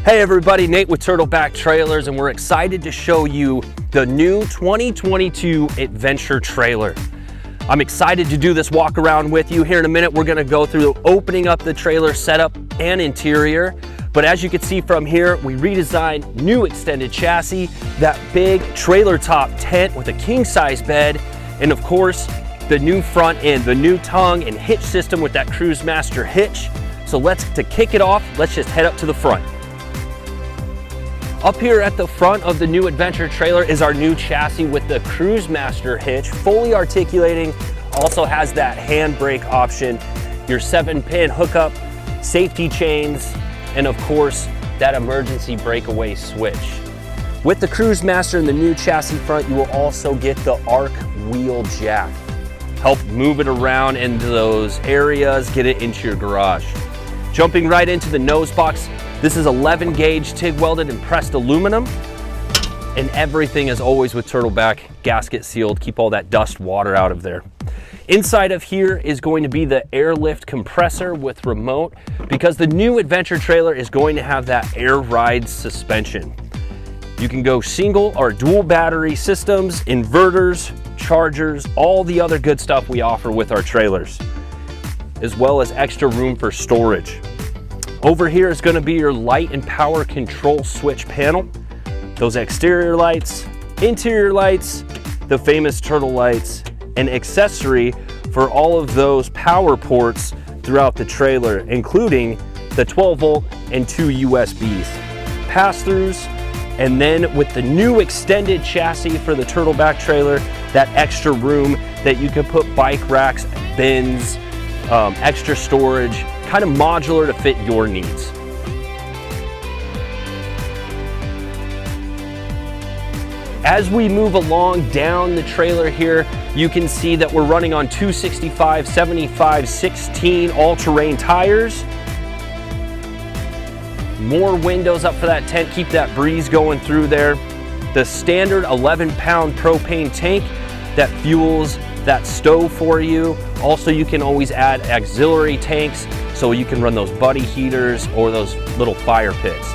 Hey everybody, Nate with Turtleback Trailers, and we're excited to show you the new 2022 Adventure trailer. I'm excited to do this walk around with you. Here in a minute, we're gonna go through opening up the trailer setup and interior. But as you can see from here, we redesigned new extended chassis, that big trailer top tent with a king size bed, and of course, the new front end, the new tongue and hitch system with that Cruisemaster hitch. So to kick it off, let's just head up to the front. Up here at the front of the new Adventure trailer is our new chassis with the Cruisemaster hitch, fully articulating, also has that handbrake option, your 7-pin hookup, safety chains, and of course, that emergency breakaway switch. With the Cruisemaster and the new chassis front, you will also get the arc wheel jack. Help move it around into those areas, get it into your garage. Jumping right into the nose box, this is 11 gauge TIG welded and pressed aluminum, and everything is always with Turtleback, gasket sealed, keep all that dust, water out of there. Inside of here is going to be the Airlift compressor with remote, because the new Adventure trailer is going to have that air ride suspension. You can go single or dual battery systems, inverters, chargers, all the other good stuff we offer with our trailers, as well as extra room for storage. Over here is going to be your light and power control switch panel. Those exterior lights, interior lights, the famous turtle lights, and accessory for all of those power ports throughout the trailer, including the 12 volt and 2 USBs. Pass-throughs, and then with the new extended chassis for the Turtleback trailer, that extra room that you can put bike racks, bins, extra storage, kind of modular to fit your needs. As we move along down the trailer here, you can see that we're running on 265, 75, 16 all-terrain tires. More windows up for that tent, keep that breeze going through there. The standard 11-pound propane tank that fuels that stove for you. Also, you can always add auxiliary tanks so you can run those buddy heaters or those little fire pits.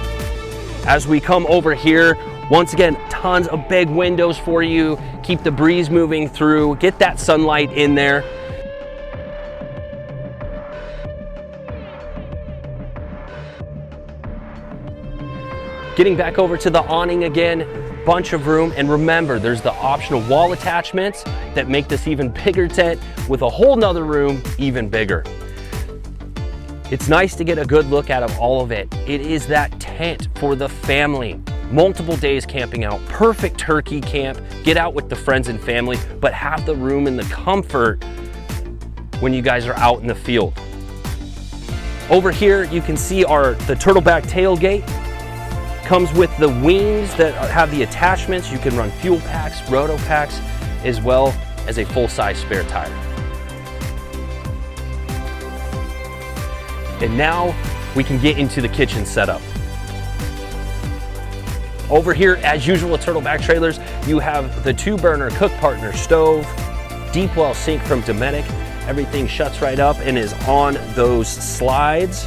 As we come over here, once again, tons of big windows for you. Keep the breeze moving through, get that sunlight in there. Getting back over to the awning again, bunch of room, and remember, there's the optional wall attachments that make this even bigger tent with a whole nother room even bigger. It's nice to get a good look out of all of it. It is that tent for the family. Multiple days camping out, perfect turkey camp, get out with the friends and family, but have the room and the comfort when you guys are out in the field. Over here, you can see the Turtleback tailgate. Comes with the wings that have the attachments. You can run fuel packs, roto packs, as well as a full-size spare tire. And now we can get into the kitchen setup. Over here, as usual with Turtleback trailers, you have the 2-burner cook partner stove, deep well sink from Dometic. Everything shuts right up and is on those slides.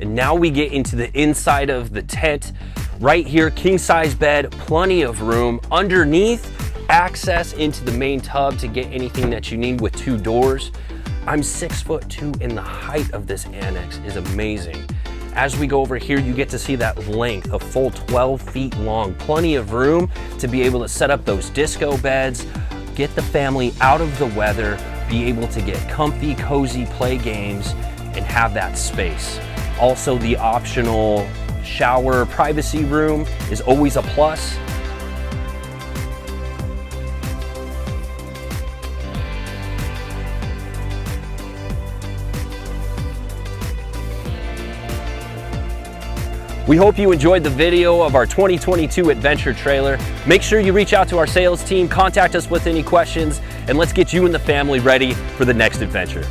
And now we get into the inside of the tent. Right here, king size bed, plenty of room. Underneath, access into the main tub to get anything that you need with 2 doors. I'm 6'2", and the height of this annex is amazing. As we go over here, you get to see that length, a full 12 feet long. Plenty of room to be able to set up those disco beds, get the family out of the weather, be able to get comfy, cozy play games, and have that space. Also, the optional shower privacy room is always a plus. We hope you enjoyed the video of our 2022 Adventure trailer. Make sure you reach out to our sales team, contact us with any questions, and let's get you and the family ready for the next adventure.